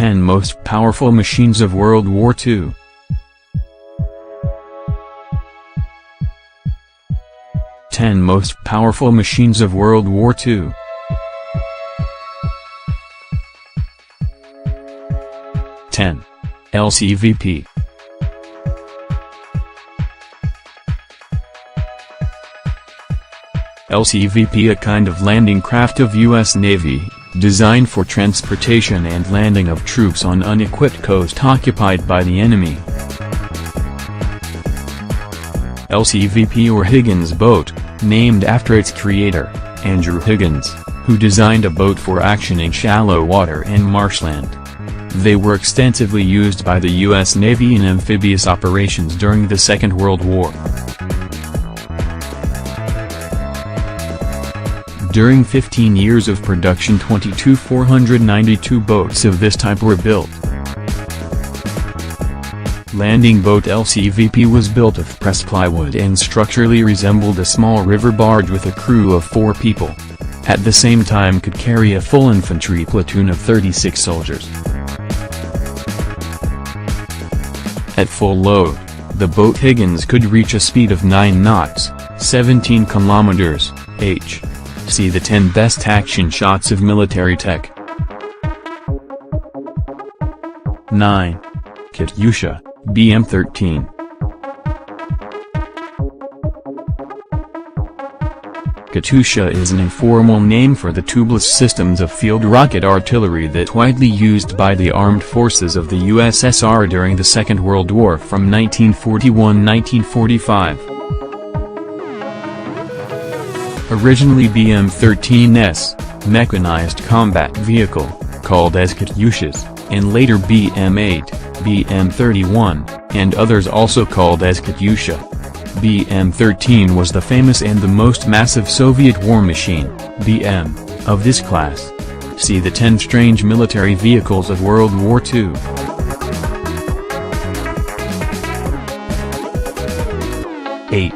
10 most powerful machines of World War II. Ten most powerful machines of World War II. 10. LCVP. LCVP, a kind of landing craft of U.S. Navy, designed for transportation and landing of troops on unequipped coast occupied by the enemy. LCVP, or Higgins boat, named after its creator, Andrew Higgins, who designed a boat for action in shallow water and marshland. They were extensively used by the U.S. Navy in amphibious operations during the Second World War. During 15 years of production, 492 boats of this type were built. Landing boat LCVP was built of pressed plywood and structurally resembled a small river barge with a crew of 4 people. At the same time could carry a full infantry platoon of 36 soldiers. At full load, the boat Higgins could reach a speed of 9 knots, 17 kilometers, h. See the 10 best action shots of military tech. 9. Katyusha, BM-13. Katyusha is an informal name for the tubeless systems of field rocket artillery that widely used by the armed forces of the USSR during the Second World War from 1941–1945. Originally BM-13s, mechanized combat vehicle, called as Katyushas, and later BM-8, BM-31, and others also called as Katyusha. BM-13 was the famous and the most massive Soviet war machine, BM, of this class. See the 10 strange military vehicles of World War II. '8.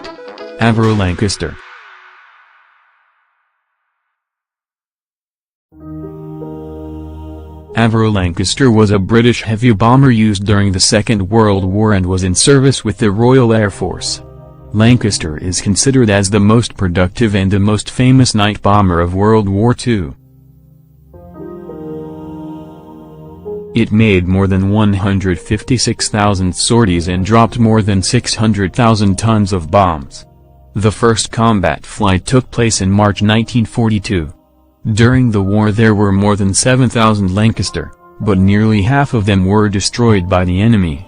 Avro Lancaster. Avro Lancaster was a British heavy bomber used during the Second World War and was in service with the Royal Air Force. Lancaster is considered as the most productive and the most famous night bomber of World War II. It made more than 156,000 sorties and dropped more than 600,000 tons of bombs. The first combat flight took place in March 1942. During the war there were more than 7,000 Lancaster, but nearly half of them were destroyed by the enemy.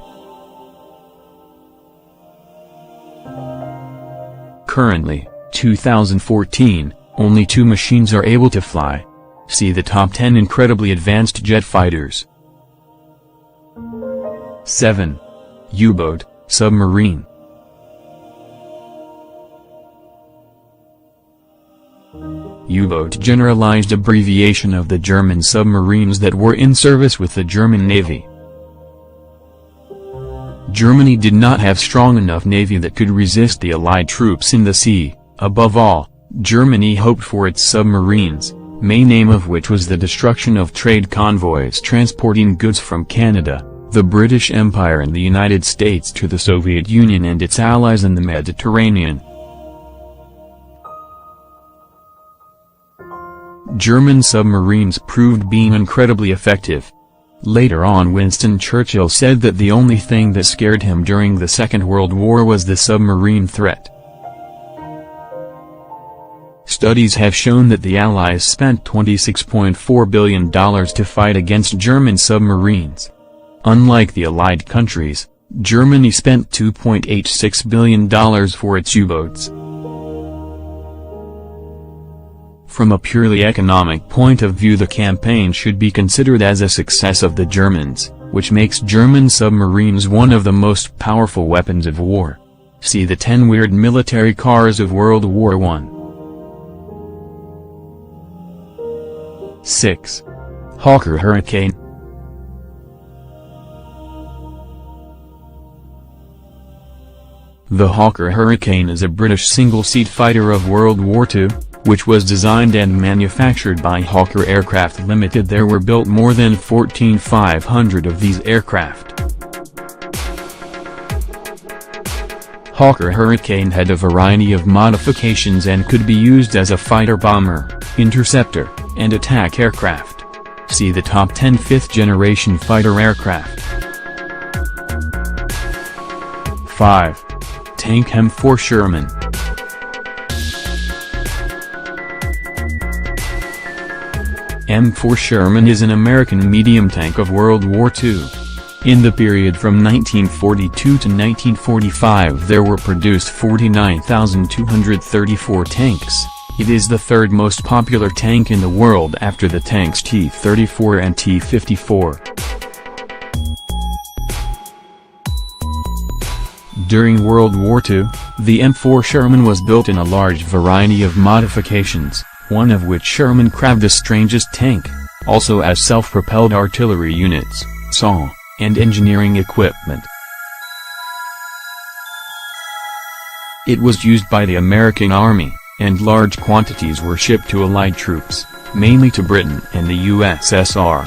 Currently, 2014, only 2 machines are able to fly. See the top 10 incredibly advanced jet fighters. 7. U-boat, submarine. U-boat, generalized abbreviation of the German submarines that were in service with the German Navy. Germany did not have strong enough navy that could resist the Allied troops in the sea. Above all, Germany hoped for its submarines, main aim of which was the destruction of trade convoys transporting goods from Canada, the British Empire and the United States to the Soviet Union and its allies in the Mediterranean. German submarines proved being incredibly effective. Later on Winston Churchill said that the only thing that scared him during the Second World War was the submarine threat. Studies have shown that the Allies spent $26.4 billion to fight against German submarines. Unlike the Allied countries, Germany spent $2.86 billion for its U-boats. From a purely economic point of view, the campaign should be considered as a success of the Germans, which makes German submarines one of the most powerful weapons of war. See the 10 weird military cars of World War I. 6. Hawker Hurricane. The Hawker Hurricane is a British single-seat fighter of World War II. which was designed and manufactured by Hawker Aircraft Limited. There were built more than 14,500 of these aircraft. Hawker Hurricane had a variety of modifications and could be used as a fighter bomber, interceptor, and attack aircraft. See the top 10 fifth-generation fighter aircraft. 5. Tank M4 Sherman. M4 Sherman is an American medium tank of World War II. In the period from 1942 to 1945 there were produced 49,234 tanks. It is the third most popular tank in the world after the tanks T-34 and T-54. During World War II, the M4 Sherman was built in a large variety of modifications, one of which Sherman crabbed the strangest tank, also as self-propelled artillery units, SAW, and engineering equipment. It was used by the American Army, and large quantities were shipped to Allied troops, mainly to Britain and the USSR.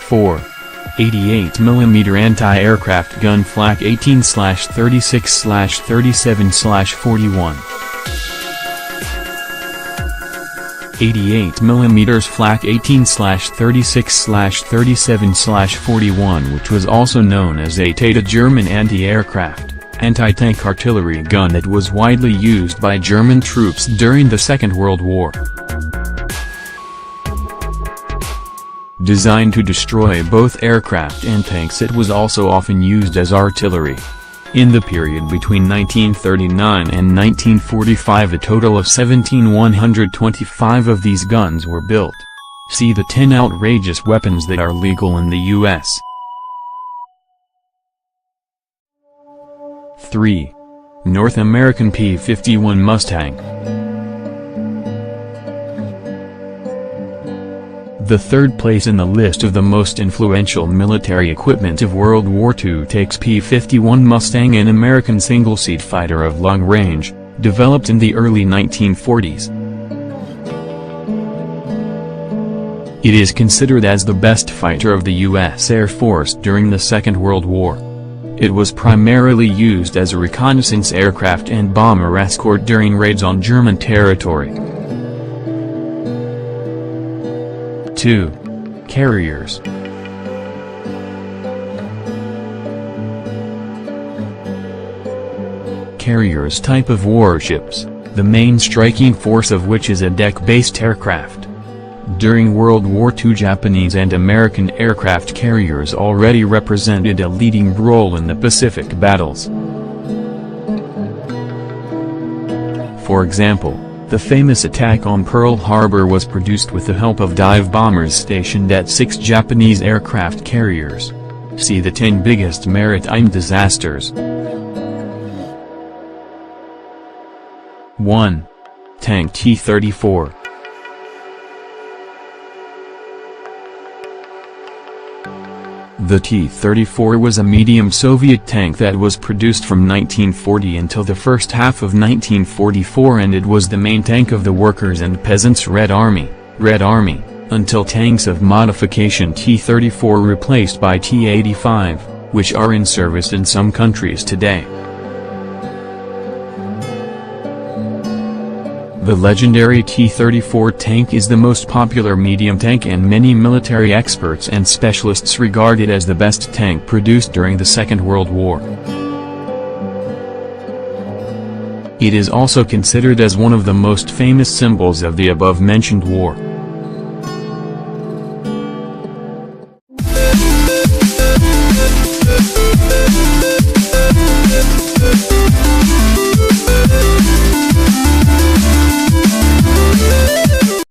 4. 88mm Anti-Aircraft Gun Flak 18/36/37/41. 88mm Flak 18/36/37/41, which was also known as a Tata German anti-aircraft, anti-tank artillery gun that was widely used by German troops during the Second World War. Designed to destroy both aircraft and tanks, it was also often used as artillery. In the period between 1939 and 1945 a total of 1,725 of these guns were built. See the 10 outrageous weapons that are legal in the U.S. 3. North American P-51 Mustang. The third place in the list of the most influential military equipment of World War II takes P-51 Mustang, an American single-seat fighter of long range, developed in the early 1940s. It is considered as the best fighter of the U.S. Air Force during the Second World War. It was primarily used as a reconnaissance aircraft and bomber escort during raids on German territory. 2. Carriers. Carriers, type of warships, the main striking force of which is a deck-based aircraft. During World War II, Japanese and American aircraft carriers already represented a leading role in the Pacific battles. For example, the famous attack on Pearl Harbor was produced with the help of dive bombers stationed at 6 Japanese aircraft carriers. See the 10 biggest maritime disasters. 1. Tank T-34. The T-34 was a medium Soviet tank that was produced from 1940 until the first half of 1944, and it was the main tank of the Workers' and Peasants' Red Army, until tanks of modification T-34 replaced by T-85, which are in service in some countries today. The legendary T-34 tank is the most popular medium tank, and many military experts and specialists regard it as the best tank produced during the Second World War. It is also considered as one of the most famous symbols of the above-mentioned war.